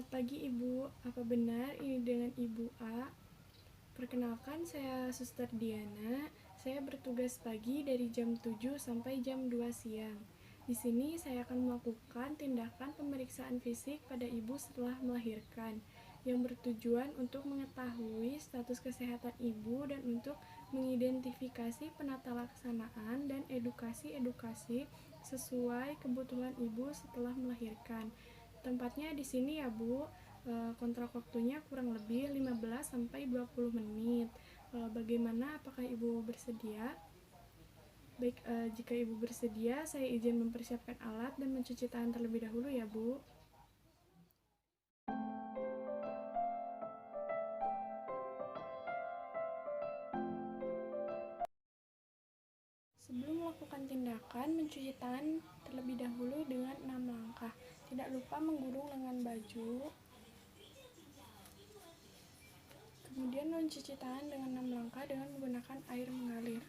Selamat pagi Ibu, apa benar ini dengan Ibu A? Perkenalkan, saya Suster Diana. Saya bertugas pagi dari jam 7 sampai jam 2 siang. Di sini saya akan melakukan tindakan pemeriksaan fisik pada ibu setelah melahirkan yang bertujuan untuk mengetahui status kesehatan ibu dan untuk mengidentifikasi penata laksanaan dan edukasi-edukasi sesuai kebutuhan ibu setelah melahirkan. Tempatnya di sini ya Bu. Kontrak waktunya kurang lebih 15 sampai 20 menit. Bagaimana, apakah Ibu bersedia? Baik, jika Ibu bersedia, saya izin mempersiapkan alat dan mencuci tangan terlebih dahulu ya Bu. Sebelum melakukan tindakan, mencuci tangan terlebih dahulu dengan 6 langkah. Tidak lupa menggulung lengan baju. Kemudian mencuci tangan dengan 6 langkah dengan menggunakan air mengalir.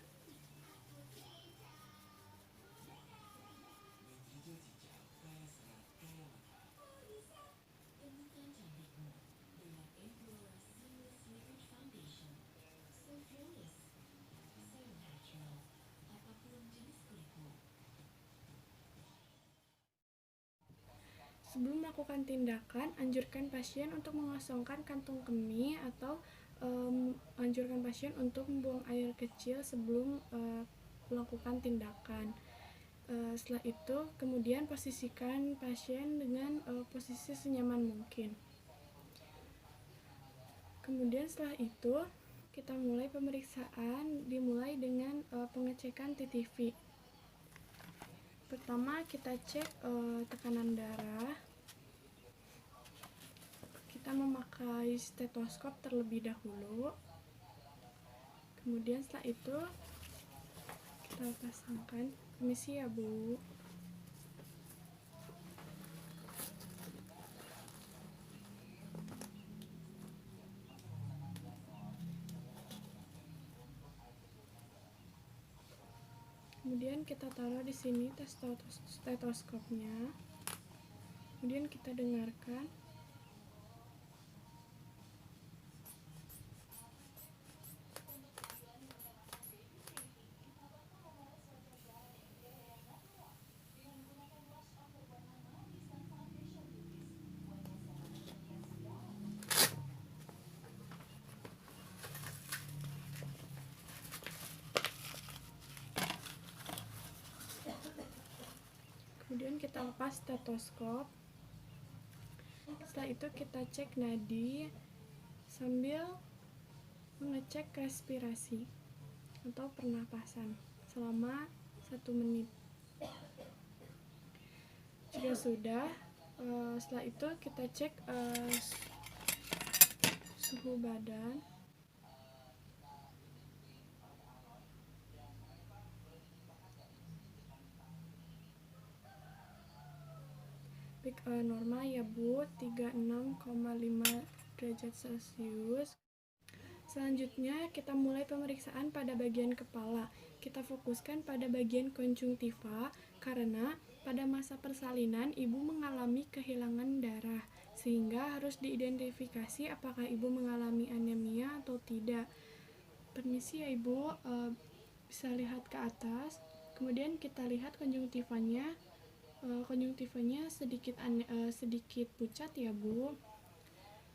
Sebelum melakukan tindakan, anjurkan pasien untuk mengosongkan kantung kemih atau anjurkan pasien untuk membuang air kecil sebelum melakukan tindakan. Setelah itu, kemudian posisikan pasien dengan posisi senyaman mungkin. Kemudian setelah itu, kita mulai pemeriksaan, dimulai dengan pengecekan TTV. Pertama kita cek tekanan darah. Kita memakai stetoskop terlebih dahulu. Kemudian setelah itu kita pasangkan. Permisi ya Bu. Kemudian kita taruh di sini stetoskopnya. Kemudian kita dengarkan. Kemudian kita lepas stetoskop. Setelah itu kita cek nadi sambil mengecek respirasi atau pernapasan selama 1 menit. Jika sudah, setelah itu kita cek suhu badan. Normal ya Bu, 36,5 derajat Celcius. Selanjutnya kita mulai pemeriksaan pada bagian kepala. Kita fokuskan pada bagian konjungtiva karena pada masa persalinan ibu mengalami kehilangan darah, sehingga harus diidentifikasi apakah ibu mengalami anemia atau tidak. Permisi ya Ibu, bisa lihat ke atas. Kemudian kita lihat konjungtivanya. Konjungtivanya sedikit pucat ya Bu.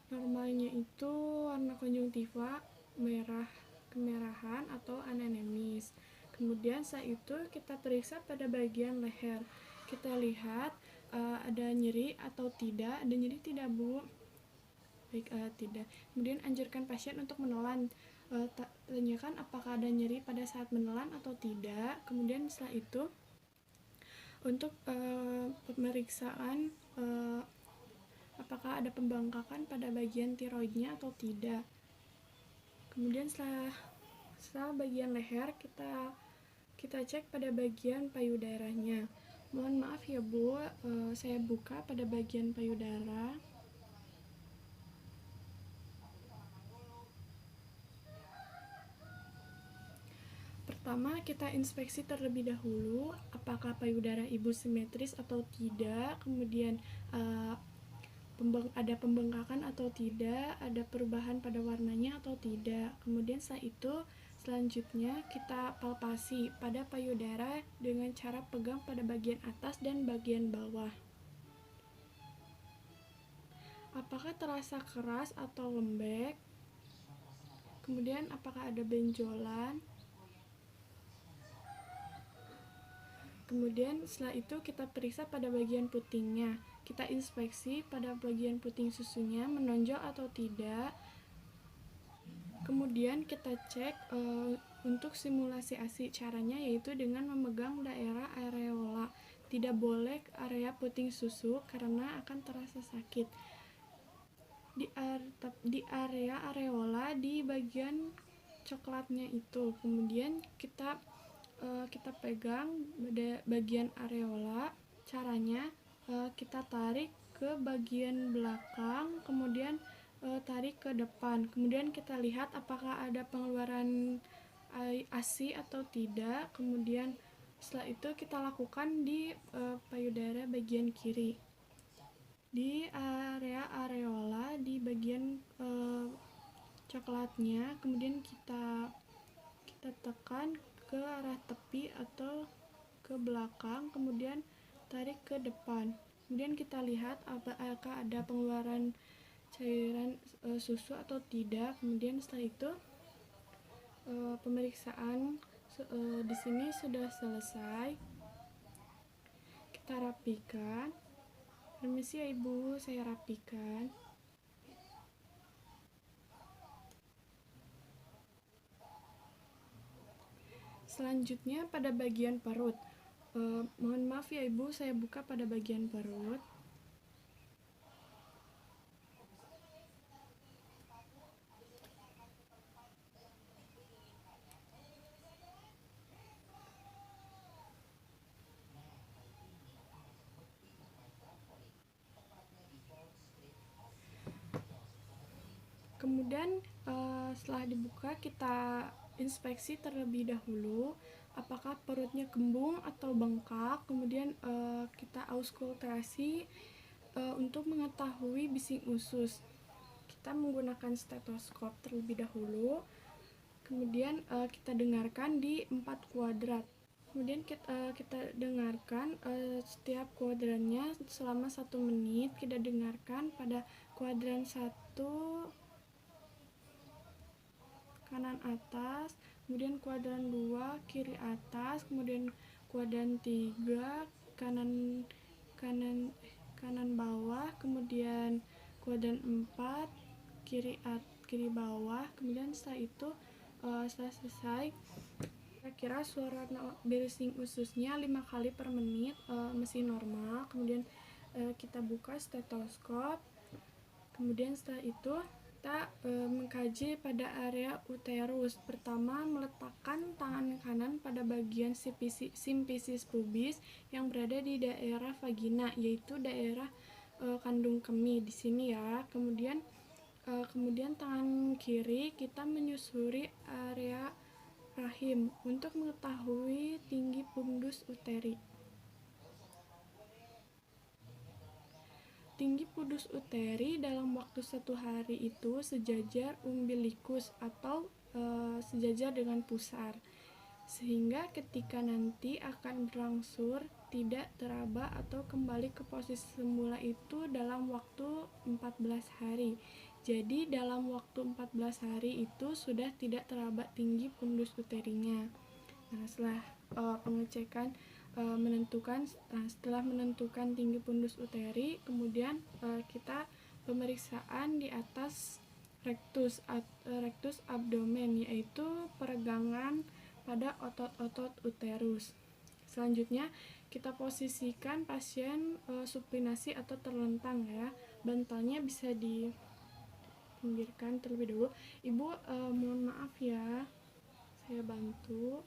Normalnya itu warna konjungtiva merah kemerahan atau anemis. Kemudian setelah itu kita periksa pada bagian leher. Kita lihat ada nyeri atau tidak. Ada nyeri tidak Bu? Baik, tidak. Kemudian anjurkan pasien untuk menelan. Tanyakan apakah ada nyeri pada saat menelan atau tidak. Kemudian setelah itu untuk pemeriksaan apakah ada pembengkakan pada bagian tiroidnya atau tidak. Kemudian setelah bagian leher kita cek pada bagian payudaranya. Mohon maaf ya Bu, saya buka pada bagian payudara. Pertama, kita inspeksi terlebih dahulu apakah payudara ibu simetris atau tidak. Kemudian ada pembengkakan atau tidak, ada perubahan pada warnanya atau tidak. Kemudian selanjutnya kita palpasi pada payudara dengan cara pegang pada bagian atas dan bagian bawah. Apakah terasa keras atau lembek? Kemudian apakah ada benjolan? Kemudian setelah itu kita periksa pada bagian putingnya. Kita inspeksi pada bagian puting susunya menonjol atau tidak. Kemudian kita cek untuk simulasi ASI. Caranya yaitu dengan memegang daerah areola. Tidak boleh area puting susu karena akan terasa sakit. Di area areola di bagian coklatnya itu. Kemudian kita pegang bagian areola. Caranya kita tarik ke bagian belakang, kemudian tarik ke depan. Kemudian kita lihat apakah ada pengeluaran ASI atau tidak. Kemudian setelah itu kita lakukan di payudara bagian kiri. Di area areola di bagian coklatnya, kemudian kita tekan ke arah tepi atau ke belakang, kemudian tarik ke depan. Kemudian kita lihat apakah ada pengeluaran cairan susu atau tidak. Kemudian setelah itu pemeriksaan di sini sudah selesai. Kita rapikan. Permisi ya Ibu, saya rapikan. Selanjutnya pada bagian perut. Mohon maaf ya Ibu, saya buka pada bagian perut. Kemudian setelah dibuka kita inspeksi terlebih dahulu apakah perutnya kembung atau bengkak. Kemudian kita auskultasi untuk mengetahui bising usus. Kita menggunakan stetoskop terlebih dahulu. Kemudian kita dengarkan di 4 kuadrat. Kemudian kita dengarkan setiap kuadrannya selama 1 menit. Kita dengarkan pada kuadran 1 kanan atas, kemudian kuadran 2 kiri atas, kemudian kuadran 3 kanan bawah, kemudian kuadran 4 kiri bawah. Kemudian setelah itu setelah selesai, kira-kira suara bising ususnya 5 kali per menit, masih normal. Kemudian kita buka stetoskop. Kemudian setelah itu kita mengkaji pada area uterus. Pertama, meletakkan tangan kanan pada bagian simfisis pubis yang berada di daerah vagina, yaitu daerah kandung kemih di sini ya. Kemudian tangan kiri kita menyusuri area rahim untuk mengetahui tinggi fundus uteri. Tinggi fundus uteri dalam waktu 1 hari itu sejajar umbilikus atau sejajar dengan pusar, sehingga ketika nanti akan berangsur tidak teraba atau kembali ke posisi semula itu dalam waktu 14 hari. Jadi dalam waktu 14 hari itu sudah tidak teraba tinggi fundus uterinya. Nah, setelah pengecekan setelah menentukan tinggi fundus uteri, kemudian kita pemeriksaan di atas rectus abdomen, yaitu peregangan pada otot-otot uterus. Selanjutnya kita posisikan pasien supinasi atau terlentang ya. Bantalnya bisa dipinggirkan terlebih dahulu. Ibu mohon maaf ya, saya bantu.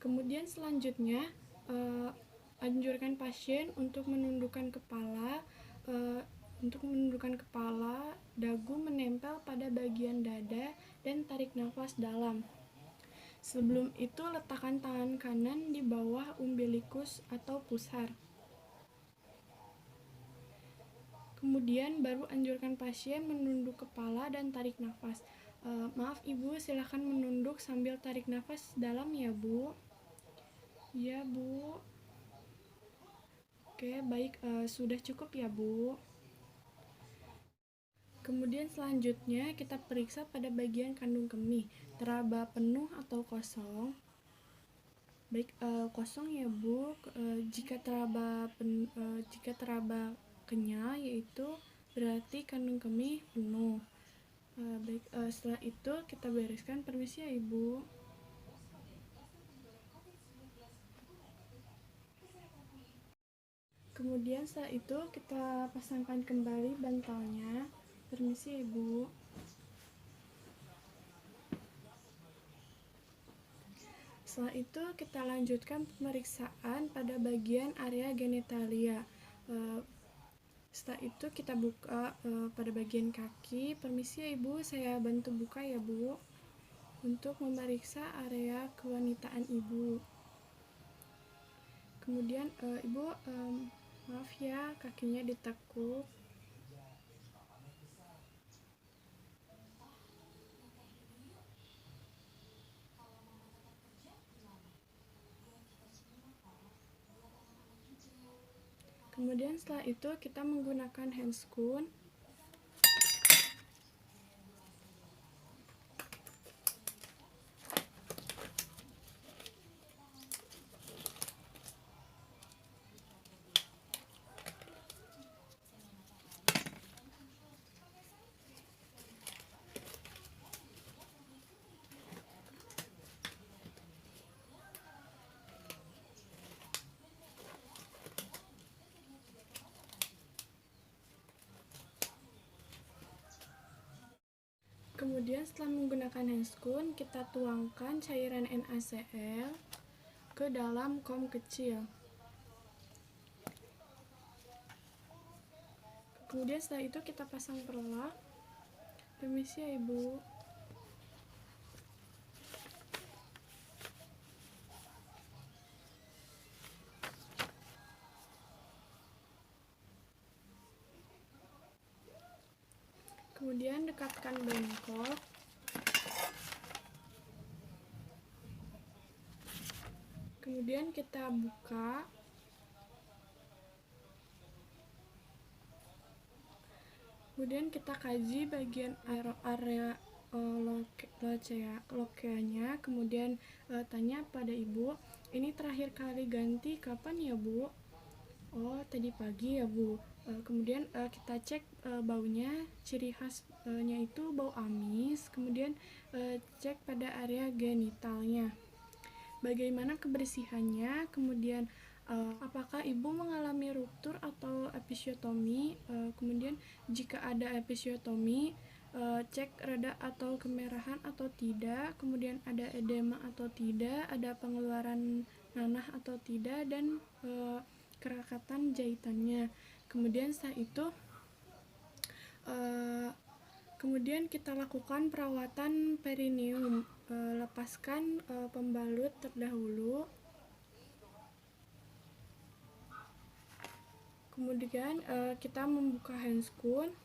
Kemudian selanjutnya anjurkan pasien untuk menundukkan kepala. Dagu menempel pada bagian dada dan tarik nafas dalam. Sebelum itu, letakkan tangan kanan di bawah umbilikus atau pusar. Kemudian baru anjurkan pasien menunduk kepala dan tarik nafas. Maaf Ibu, silakan menunduk sambil tarik nafas dalam ya Bu. Ya Bu. Oke, baik, sudah cukup ya Bu. Kemudian selanjutnya kita periksa pada bagian kandung kemih, teraba penuh atau kosong. Baik, kosong ya Bu. Jika teraba kenyal, yaitu berarti kandung kemih penuh. Baik, setelah itu kita bereskan. Permisi ya Ibu. Kemudian setelah itu kita pasangkan kembali bantalnya. Permisi ya Ibu. Setelah itu kita lanjutkan pemeriksaan pada bagian area genitalia. Setelah itu kita buka pada bagian kaki. Permisi ya Ibu, saya bantu buka ya Bu, untuk memeriksa area kewanitaan Ibu. Kemudian Ibu, maaf ya, kakinya ditekuk. Kemudian setelah itu kita menggunakan handscoon. Kemudian setelah menggunakan handscoon, kita tuangkan cairan NaCl ke dalam kom kecil. Kemudian setelah itu kita pasang perlak. Permisi ya Ibu. Kemudian dekatkan bengkok. Kemudian kita buka. Kemudian kita kaji bagian area lokeanya. Kemudian tanya pada Ibu, ini terakhir kali ganti kapan ya Bu? Oh, tadi pagi ya Bu. Kemudian kita cek baunya, ciri khasnya itu bau amis. Kemudian cek pada area genitalnya, bagaimana kebersihannya. Kemudian apakah Ibu mengalami ruptur atau episiotomi. Kemudian jika ada episiotomi, cek reda atau kemerahan atau tidak. Kemudian ada edema atau tidak, ada pengeluaran nanah atau tidak, dan kerakatan jahitannya. Kemudian setelah itu kemudian kita lakukan perawatan perineum. Lepaskan pembalut terdahulu. Kemudian kita membuka handscoon.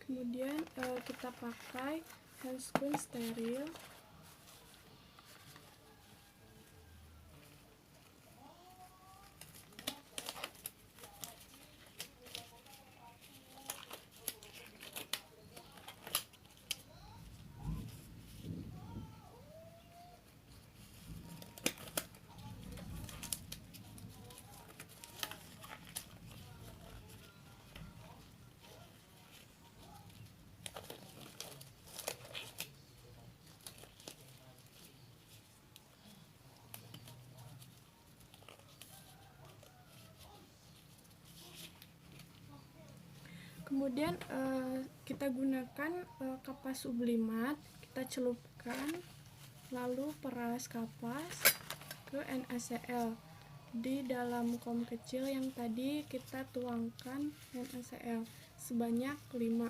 Kemudian kita pakai handscoon steril. Kemudian kita gunakan kapas sublimat, kita celupkan, lalu peras kapas ke NaCl. di dalam kom kecil yang tadi kita tuangkan NaCl sebanyak 5.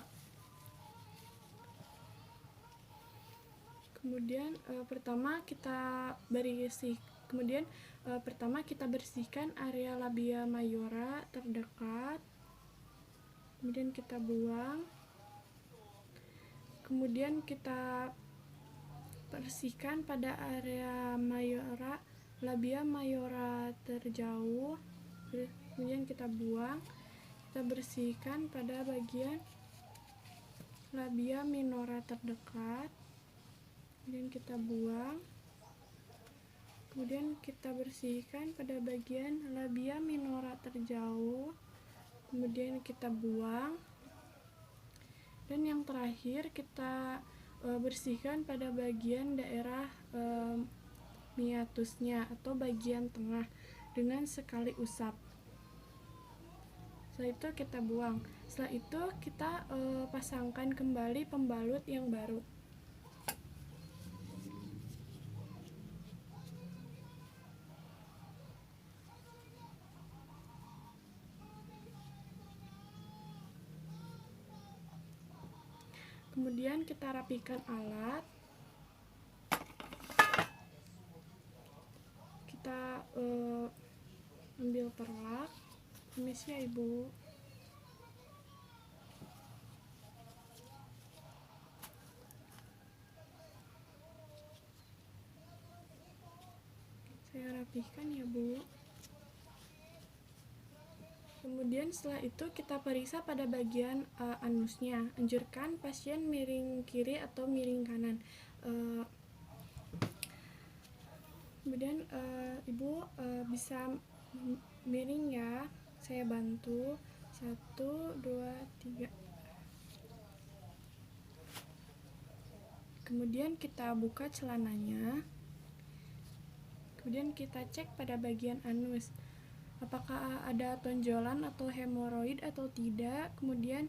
Kemudian pertama kita bersihkan area labia mayora terdekat, kemudian kita buang. Kemudian kita bersihkan pada area labia mayora terjauh, kemudian kita buang. Kita bersihkan pada bagian labia minora terdekat, kemudian kita buang. Kemudian kita bersihkan pada bagian labia minora terjauh, kemudian kita buang. Dan yang terakhir kita bersihkan pada bagian daerah miatusnya atau bagian tengah dengan sekali usap. Setelah itu kita buang. Setelah itu kita pasangkan kembali pembalut yang baru. Kemudian kita rapikan alat. Kita ambil perlak. Permisi ya Ibu. Saya rapihkan ya Bu. Kemudian setelah itu kita periksa pada bagian anusnya. Anjurkan pasien miring kiri atau miring kanan. Kemudian Ibu bisa miring ya. Saya bantu. 1, 2, 3. Kemudian kita buka celananya. Kemudian kita cek pada bagian anus. Apakah ada tonjolan atau hemoroid atau tidak. Kemudian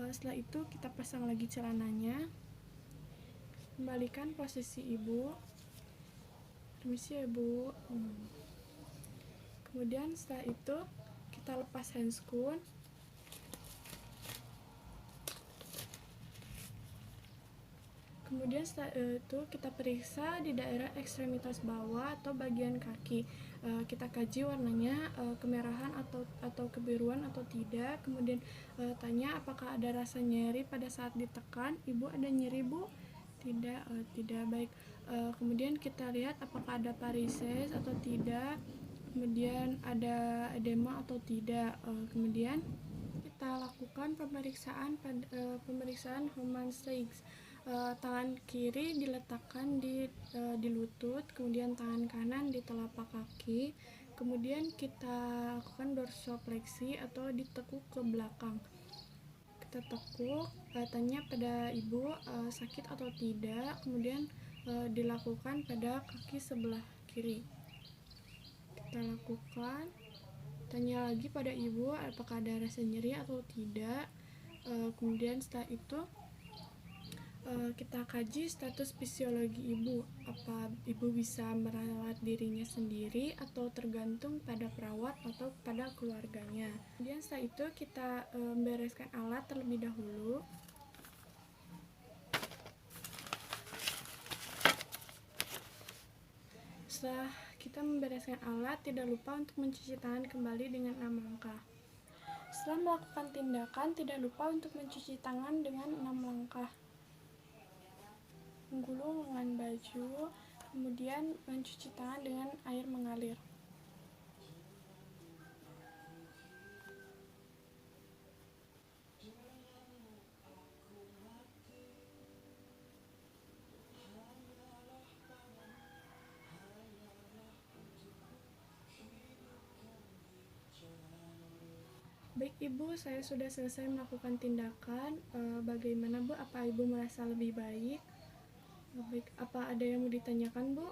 setelah itu kita pasang lagi celananya. Kembalikan posisi Ibu. Permisi ya Bu. Kemudian setelah itu kita lepas handscoon. Kemudian setelah itu kita periksa di daerah ekstremitas bawah atau bagian kaki. Kita kaji warnanya kemerahan atau kebiruan atau tidak. Kemudian tanya apakah ada rasa nyeri pada saat ditekan. Ibu ada nyeri Bu? Tidak, tidak. Baik. Kemudian kita lihat apakah ada varises atau tidak. Kemudian ada edema atau tidak. Kemudian kita lakukan pemeriksaan Homan Sykes. Tangan kiri diletakkan di lutut, kemudian tangan kanan di telapak kaki. Kemudian kita lakukan dorsopleksi atau ditekuk ke belakang. Kita tekuk, tanya pada Ibu sakit atau tidak. Kemudian dilakukan pada kaki sebelah kiri. Kita lakukan, tanya lagi pada Ibu apakah ada rasa nyeri atau tidak. Kemudian setelah itu kita kaji status fisiologi Ibu. Apa Ibu bisa merawat dirinya sendiri atau tergantung pada perawat atau pada keluarganya. Kemudian setelah itu kita membereskan alat terlebih dahulu. Setelah kita membereskan alat, tidak lupa untuk mencuci tangan kembali dengan 6 langkah. Setelah melakukan tindakan, tidak lupa untuk mencuci tangan dengan 6 langkah. Menggulung lengan baju, kemudian mencuci tangan dengan air mengalir. Baik Ibu, saya sudah selesai melakukan tindakan. Bagaimana Bu? Apa Ibu merasa lebih baik? Baik, apa ada yang mau ditanyakan Bu?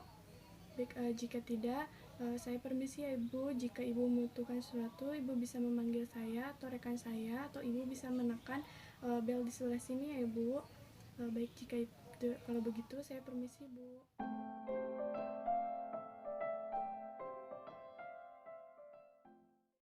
Baik, jika tidak, saya permisi ya Ibu. Jika Ibu membutuhkan sesuatu, Ibu bisa memanggil saya atau rekan saya, atau Ibu bisa menekan bel di sebelah sini ya Ibu. Baik, jika itu kalau begitu saya permisi Bu.